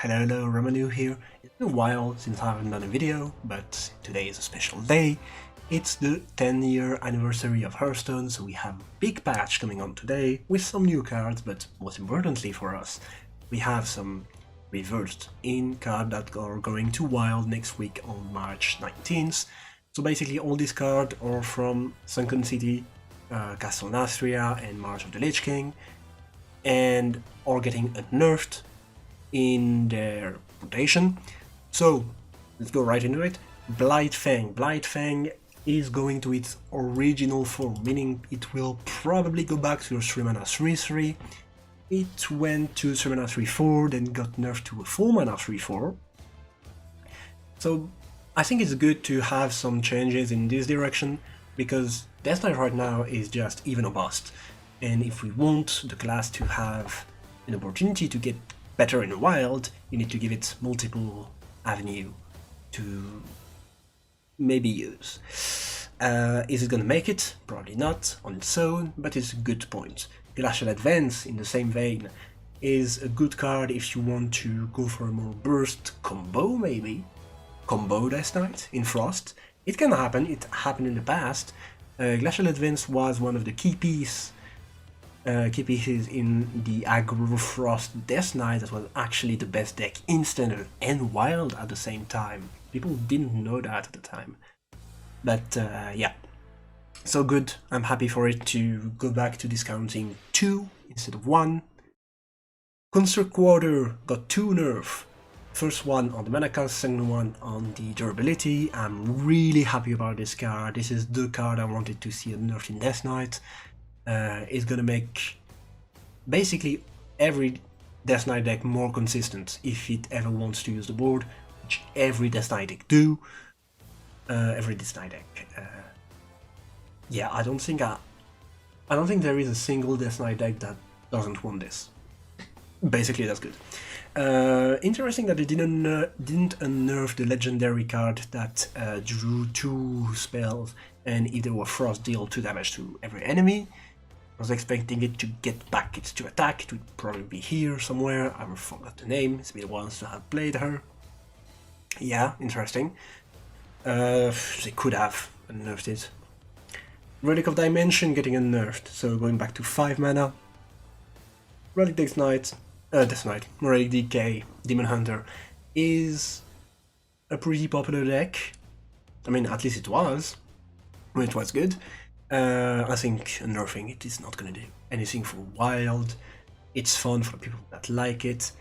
Hello, Romanu here. It's been a while since I haven't done a video, but today is a special day. It's the 10-year anniversary of Hearthstone, so we have a big patch coming on today with some new cards, but most importantly for us, we have some Reverts in cards that are going to Wild next week on March 19th. So basically all these cards are from Sunken City, Castle Nastria and March of the Lich King, and are getting nerfed in their rotation. So let's go right into it. Blightfang. Blightfang is going to its original form, meaning it will probably go back to a 3 mana 3/3. It went to 3 mana 3/4, then got nerfed to a 4 mana 3/4. So I think it's good to have some changes in this direction, because Death Knight right now is just even or bust. And if we want the class to have an opportunity to get better in the wild, you need to give it multiple avenue to maybe use. Is it gonna make it? Probably not on its own, but it's a good point. Glacial Advance, in the same vein, is a good card if you want to go for a more burst combo, maybe. Combo Death Knight in Frost. It can happen, it happened in the past. Glacial Advance was one of the key pieces in the aggro Frost Death Knight that was actually the best deck in Standard and Wild at the same time. People didn't know that at the time. But yeah, so good. I'm happy for it to go back to discounting 2 instead of 1. Construct Quarter got 2 nerfs. First one on the mana cost, second one on the durability. I'm really happy about this card. This is the card I wanted to see a nerf in Death Knight. It's gonna make basically every Death Knight deck more consistent if it ever wants to use the board, which every Death Knight deck do. Every Death Knight deck. Yeah, I don't think there is a single Death Knight deck that doesn't want this. Basically, that's good. Interesting that they didn't unnerf the legendary card that drew 2 spells and either a Frost deal 2 damage to every enemy. I was expecting it to get back its 2 attack. It would probably be here somewhere. I forgot the name. It's been a while since I have played her. Yeah, interesting. They could have unnerfed it. Relic of Dimension getting unnerfed, so going back to 5 mana. Relic Death Knight, Relic DK, Demon Hunter is a pretty popular deck. I mean, at least it was. When it was good. I think nerfing it is not gonna do anything for Wild. It's fun for people that like it.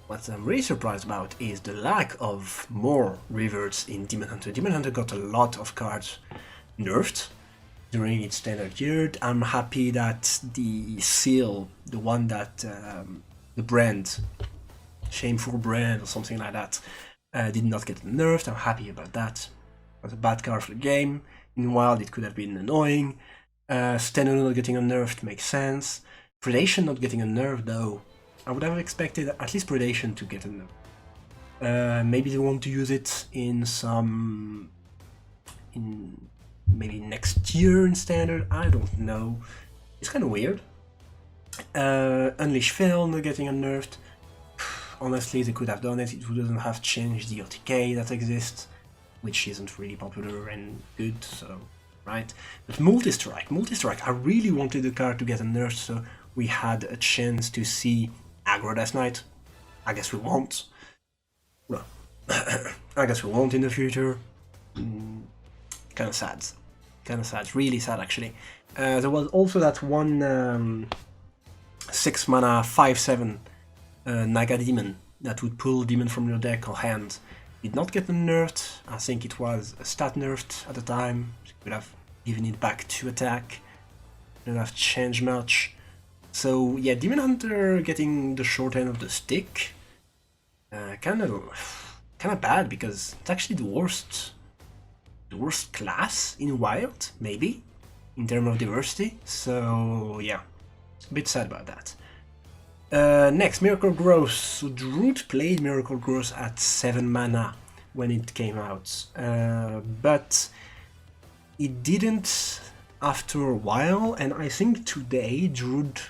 What I'm really surprised about is the lack of more reverts in Demon Hunter. Demon Hunter got a lot of cards nerfed during its standard year. I'm happy that the seal, the one that the brand, Shameful Brand or something like that, did not get nerfed. I'm happy about that. It was a bad card for the game. In Wild it could have been annoying. Standard not getting unnerfed makes sense. Predation not getting unnerfed though. I would have expected at least Predation to get unnerfed. Maybe they want to use it in maybe next year in Standard, I don't know. It's kind of weird. Unleash Fail not getting unnerfed. Honestly, they could have done it. It wouldn't have changed the OTK that exists, which isn't really popular and good, so, right? But Multistrike, I really wanted the card to get unnerfed, so we had a chance to see aggro Death Knight. I guess we won't. Well, I guess we won't in the future. Kinda sad. Really sad actually. There was also that one 6 mana 5/7 Naga Demon that would pull demon from your deck or hand. Did not get nerfed. I think it was a stat nerfed at the time. You could have given it back to attack. Didn't have changed much. So yeah, Demon Hunter getting the short end of the stick. Kind of bad, because it's actually the worst class in Wild, maybe, in terms of diversity. So yeah, a bit sad about that. Next, Miracle Growth. So Druid played Miracle Growth at 7 mana when it came out, but it didn't after a while, and I think today Druid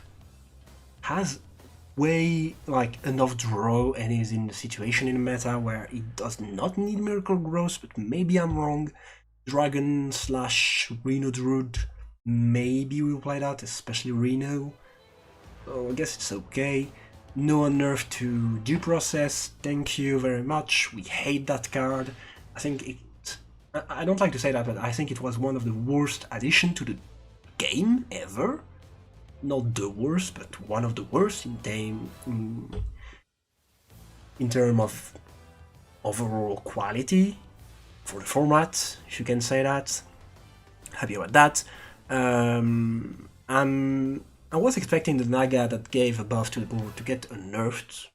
way like enough draw and is in a situation in the meta where it does not need Miracle Growth, but maybe I'm wrong. Dragon slash Reno Druid, maybe we'll play that, especially Reno. So I guess it's okay. No nerf to due process, thank you very much, we hate that card. I think it, I don't like to say that, but I think it was one of the worst additions to the game ever. Not the worst, but one of the worst in terms of overall quality for the format, if you can say that. Happy about that. I was expecting the Naga that gave a buff to the board to get nerfed,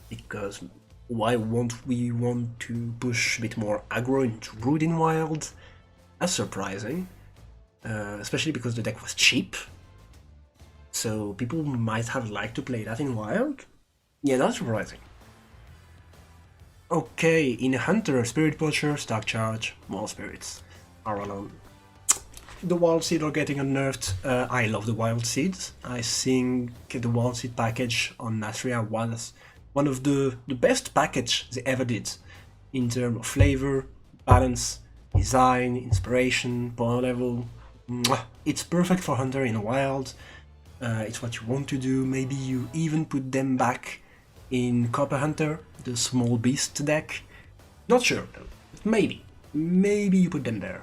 because why won't we want to push a bit more aggro into Brood in Wild? That's surprising, especially because the deck was cheap. So people might have liked to play that in Wild. Yeah, that's surprising. Okay, in Hunter, Spirit Poacher, Stack Charge, more spirits are alone. The Wild Seed are getting unnerved. I love the Wild Seeds. I think the Wild Seed package on Natria was one of the best package they ever did in terms of flavor, balance, design, inspiration, power level. It's perfect for Hunter in Wild. It's what you want to do. Maybe you even put them back in Copper Hunter, the small beast deck. Not sure though, but maybe you put them there.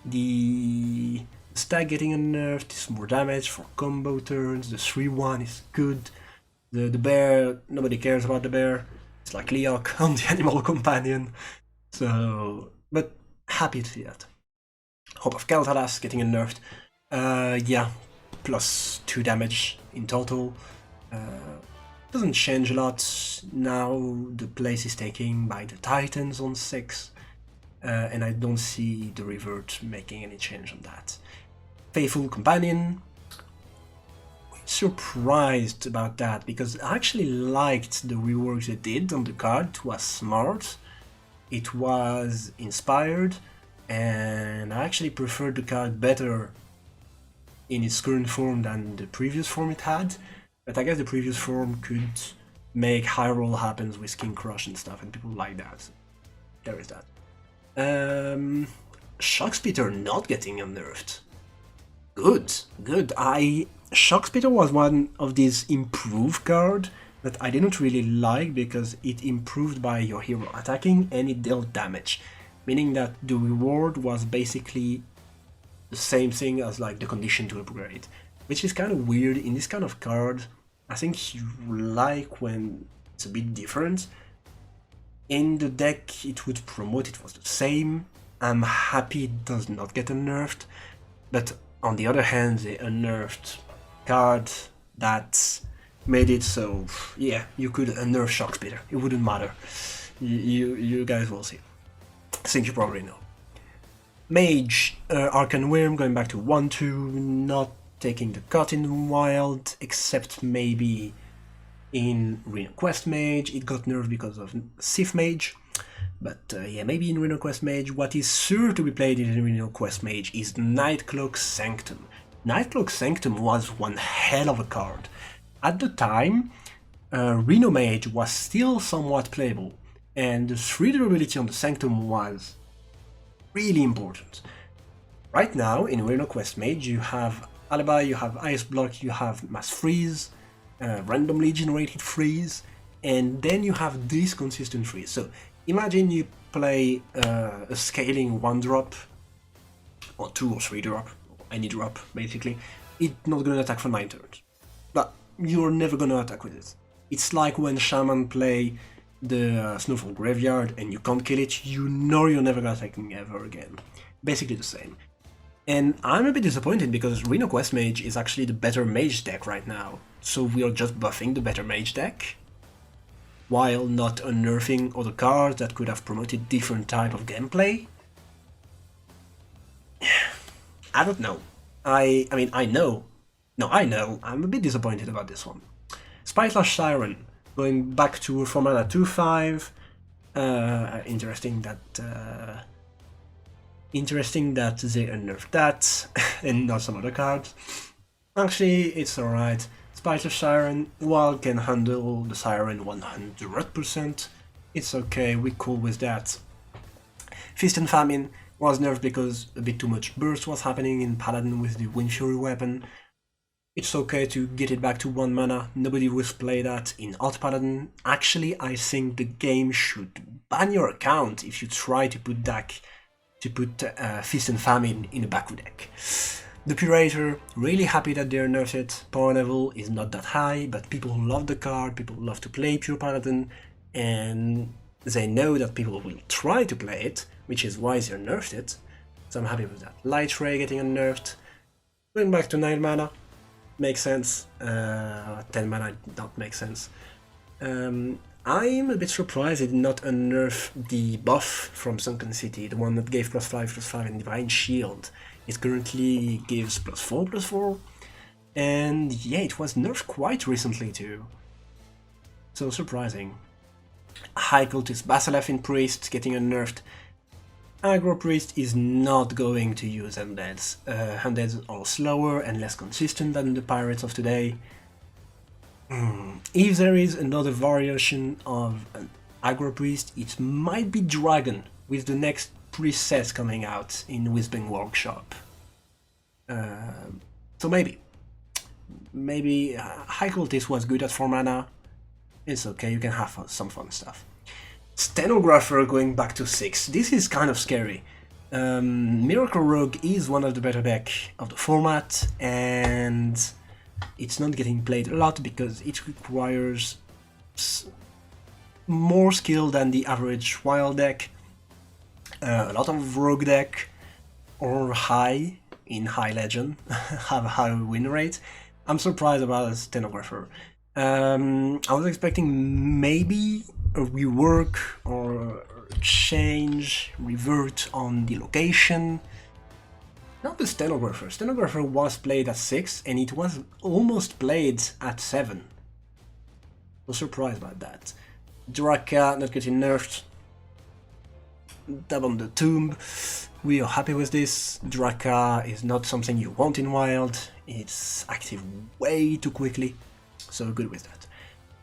The stack getting unnerved is more damage for combo turns, the 3-1 is good. The bear, nobody cares about the bear. It's like Leok on the Animal Companion. So, but happy to see that. Hope of Kel'Thuzad getting unnerved. Yeah, plus 2 damage in total. Doesn't change a lot. Now the place is taken by the Titans on 6. And I don't see the Revert making any change on that. Faithful Companion. Surprised about that, because I actually liked the rework they did on the card. It was smart, it was inspired, and I actually preferred the card better in its current form than the previous form it had. But I guess the previous form could make high roll happens with King Crush and stuff, and people like that. So there is that. Shockspeeder not getting unnerved. Good. Shockspeeder was one of these improved cards that I didn't really like, because it improved by your hero attacking and it dealt damage. Meaning that the reward was basically the same thing as like the condition to upgrade. Which is kind of weird in this kind of card. I think you like when it's a bit different. In the deck it would promote it was the same. I'm happy it does not get unnerved. But on the other hand, they unnerved card that made it so, yeah, you could unnerve Shockspeeder. It wouldn't matter. You guys will see. I think you probably know. Mage, Arcane Worm going back to 1-2, not taking the cut in Wild, except maybe in Reno Quest Mage. It got nerfed because of Sith Mage. But yeah, maybe in Reno Quest Mage. What is sure to be played in Reno Quest Mage is Nightcloak Sanctum. Nightcloak Sanctum was one hell of a card. At the time, Reno Mage was still somewhat playable, and the 3 durability on the Sanctum was really important. Right now, in Reno Quest Mage, you have Alibi, you have Ice Block, you have Mass Freeze, randomly generated freeze, and then you have this consistent freeze. So imagine you play a scaling 1-drop, or 2 or 3 drop, or any drop basically. It's not gonna attack for 9 turns, but you're never gonna attack with it. It's like when Shaman play the Snowfall Graveyard and you can't kill it, you know you're never gonna attack ever again. Basically the same. And I'm a bit disappointed because Reno Quest Mage is actually the better mage deck right now. So we are just buffing the better mage deck, while not unnerving other cards that could have promoted different type of gameplay. I don't know. I mean, I know. No, I know. I'm a bit disappointed about this one. Spyslash Siren, going back to 4-mana 2/5. Interesting that they unnerved that and not some other cards. Actually, it's alright. Spicer Siren, Wild can handle the Siren 100%. It's okay, we're cool with that. Feast and Famine was nerfed because a bit too much burst was happening in Paladin with the Wind Fury weapon. It's okay to get it back to 1 mana, nobody will play that in Hot Paladin. Actually, I think the game should ban your account if you try to put Feast and Famine in a Baku deck. The Curator, really happy that they're nerfed it. Power level is not that high, but people love the card, people love to play Pure Paladin, and they know that people will try to play it, which is why they're nerfed it. So I'm happy with that. Light Ray getting unnerfed. Going back to 9 mana, makes sense. 10 mana did not make sense. I'm a bit surprised it did not unnerf the buff from Sunken City, the one that gave +5/+5 in Divine Shield. It currently gives +4/+4, and yeah, it was nerfed quite recently too. So surprising. High Cultist Basilisk Priest getting unnerfed. Aggro Priest is not going to use Undeads. Undeads are slower and less consistent than the pirates of today. If there is another variation of an Aggro Priest, it might be Dragon, with the next preset coming out in Whispering Workshop. So maybe High Cultist was good at 4 mana. It's okay, you can have some fun stuff. Stenographer going back to 6. This is kind of scary. Miracle Rogue is one of the better deck of the format, and it's not getting played a lot because it requires more skill than the average wild deck. A lot of rogue deck or high in High Legend have a high win rate. I'm surprised about a Stenographer. I was expecting maybe a rework or change, revert on the location. Not the Stenographer. Stenographer was played at 6 and it was almost played at 7. I was surprised about that. Draka not getting nerfed. Dab on the Tomb. We are happy with this. Draka is not something you want in Wild. It's active way too quickly. So good with that.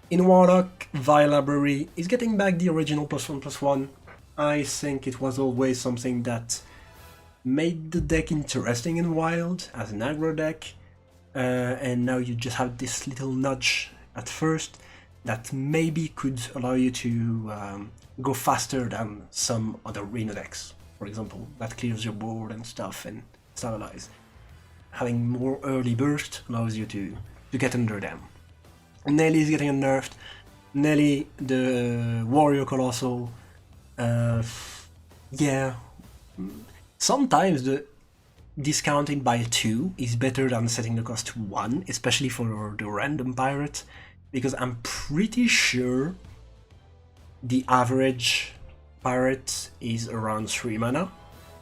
In Warlock, Vile Library is getting back the original +1/+1. I think it was always something that made the deck interesting in Wild as an aggro deck, and now you just have this little nudge at first that maybe could allow you to go faster than some other Reno decks, for example, that clears your board and stuff and stabilize. Having more early burst allows you to get under them. Nelly is getting nerfed. Nelly, the Warrior Colossal, yeah. Sometimes the discounting by 2 is better than setting the cost to 1, especially for the random pirate, because I'm pretty sure the average pirate is around 3 mana,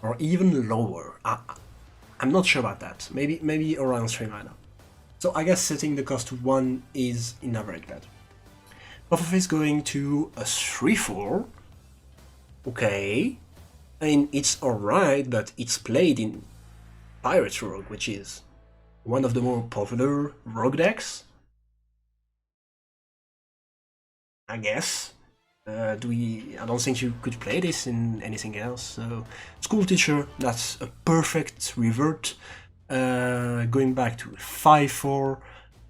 or even lower. I'm not sure about that. Maybe around 3 mana. So I guess setting the cost to 1 is in average bet. Buff is going to a 3/4. Okay. I mean, it's alright, but it's played in Pirate Rogue, which is one of the more popular rogue decks. I guess. I don't think you could play this in anything else. So, School Teacher, that's a perfect revert. Going back to 5/4,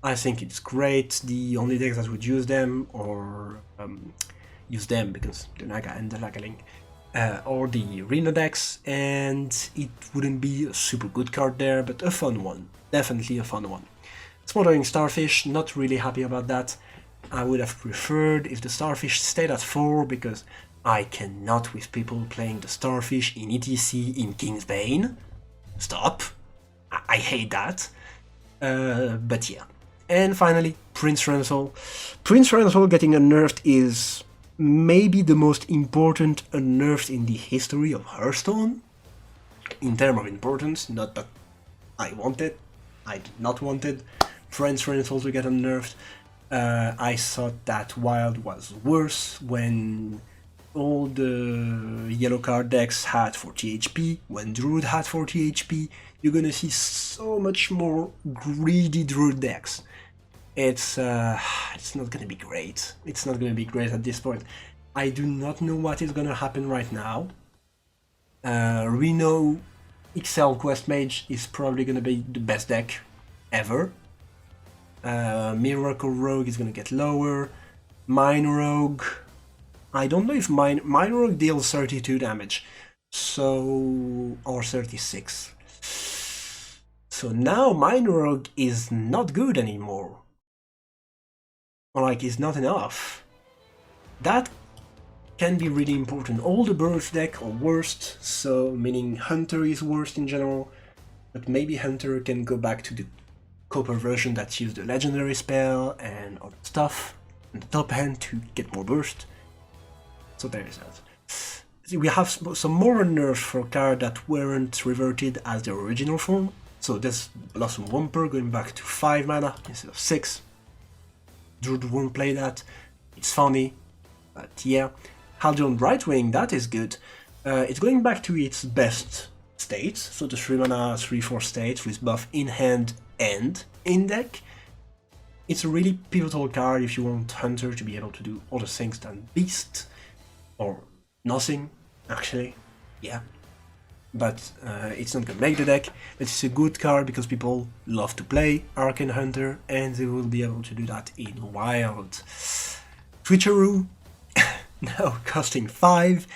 I think it's great. The only decks that would use them, or use them because the Naga and the Lagaling, or the Reno decks, and it wouldn't be a super good card there, but a fun one. Definitely a fun one. Smothering Starfish, not really happy about that. I would have preferred if the Starfish stayed at 4, because I cannot with people playing the Starfish in ETC in Kingsbane. Stop. I hate that. But yeah. And finally, Prince Renzel. Prince Renzel getting unnerfed is maybe the most important unnerfed in the history of Hearthstone. In terms of importance, not that I wanted. I did not want it. Prince Renzel to get unnerfed. I thought that Wild was worse when all the yellow card decks had 40 HP, when Druid had 40 HP, you're gonna see so much more greedy Druid decks. it's not gonna be great. It's not gonna be great at this point. I do not know what is gonna happen right now. Reno XL Quest Mage is probably gonna be the best deck ever. Miracle Rogue is gonna get lower. Mine Rogue, I don't know if Mine Rogue deals 32 damage, so or 36. So now Mine Rogue is not good anymore. Or like, it's not enough. That can be really important. All the birds deck are worst, so meaning Hunter is worst in general, but maybe Hunter can go back to the Copper version that used the legendary spell and other stuff in the top hand to get more burst. So there is that. We have some more nerfs for cards that weren't reverted as their original form. So this Blossom Wumper going back to 5 mana instead of 6. Druid won't play that. It's funny, but yeah. Haldion Brightwing, that is good. It's going back to its best states, so the 3 mana 3/4 states with buff in hand and in deck. It's a really pivotal card if you want Hunter to be able to do other things than Beast, or nothing, actually, yeah. But it's not gonna make the deck, but it's a good card because people love to play Arcane Hunter and they will be able to do that in Wild. Switcheroo, now costing 5,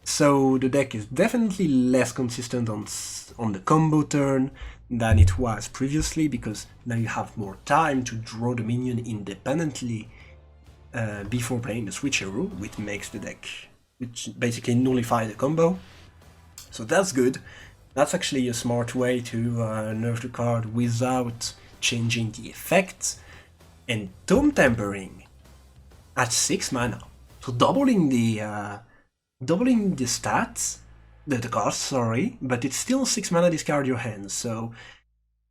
so the deck is definitely less consistent on the combo turn than it was previously, because now you have more time to draw the minion independently before playing the Switcheroo, which makes the deck, which basically nullifies the combo. So that's good. That's actually a smart way to nerf the card without changing the effects. And Tome Tempering at 6 mana, so doubling the stats, the cost, sorry, but it's still 6 mana, discard your hands. So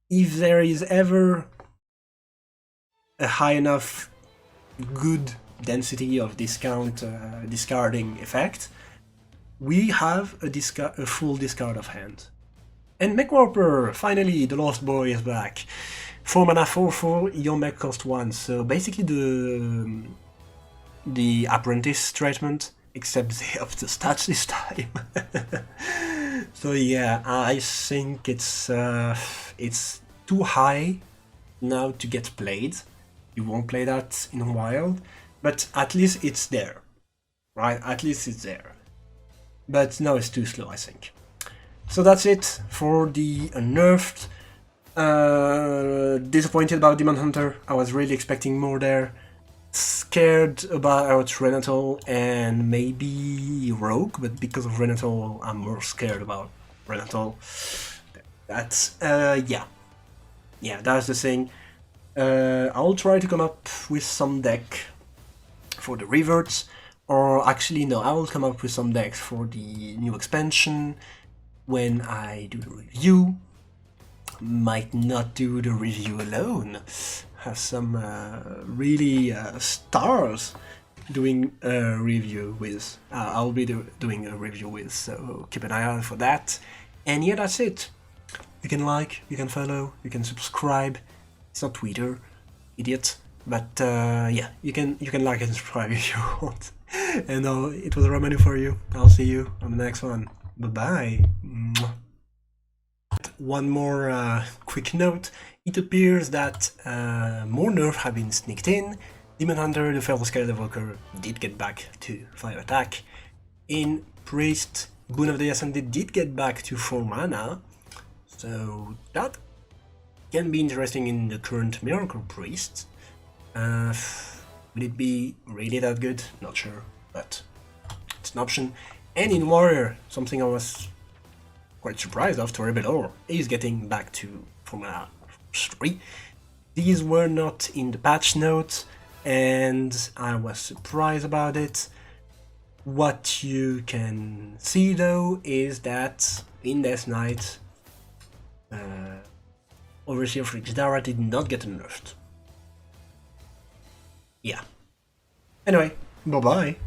if there is ever a high enough good density of discarding effect, we have a full discard of hand. And Mechwarper, finally, the Lost Boy is back. 4 mana 4/4, your mech cost 1, so basically the Apprentice treatment, except they up the stats this time. So yeah, I think it's too high now to get played. You won't play that in Wild, but at least it's there, right? At least it's there. But now it's too slow, I think. So that's it for the nerfed. Disappointed about Demon Hunter. I was really expecting more there. Scared about Renatal and maybe Rogue, but because of Renatal, I'm more scared about Renatal. That's yeah, that's the thing. I'll try to come up with some deck for the Reverts. Or actually, no, I will come up with some decks for the new expansion when I do the review. Might not do the review alone. Have some really stars doing a review with. I'll be doing a review with, so keep an eye out for that. And yeah, that's it. You can like, you can follow, you can subscribe. It's not Twitter, idiot. But yeah, you can like and subscribe if you want. And it was Romanu for you. I'll see you on the next one. Bye-bye. One more quick note. It appears that more nerfs have been sneaked in. Demon Hunter, the Feral Skeleton Evoker, did get back to 5 attack. In Priest, Boon of the Ascended did get back to 4 mana. So that can be interesting in the current Miracle Priest. Will it be really that good? Not sure, but it's an option. And in Warrior, something I was quite surprised of, Torebelor is getting back to 4 mana 3. These were not in the patch notes, and I was surprised about it. What you can see though is that in Death Knight, Overseer of Rixdara did not get nerfed. Yeah. Anyway, bye-bye.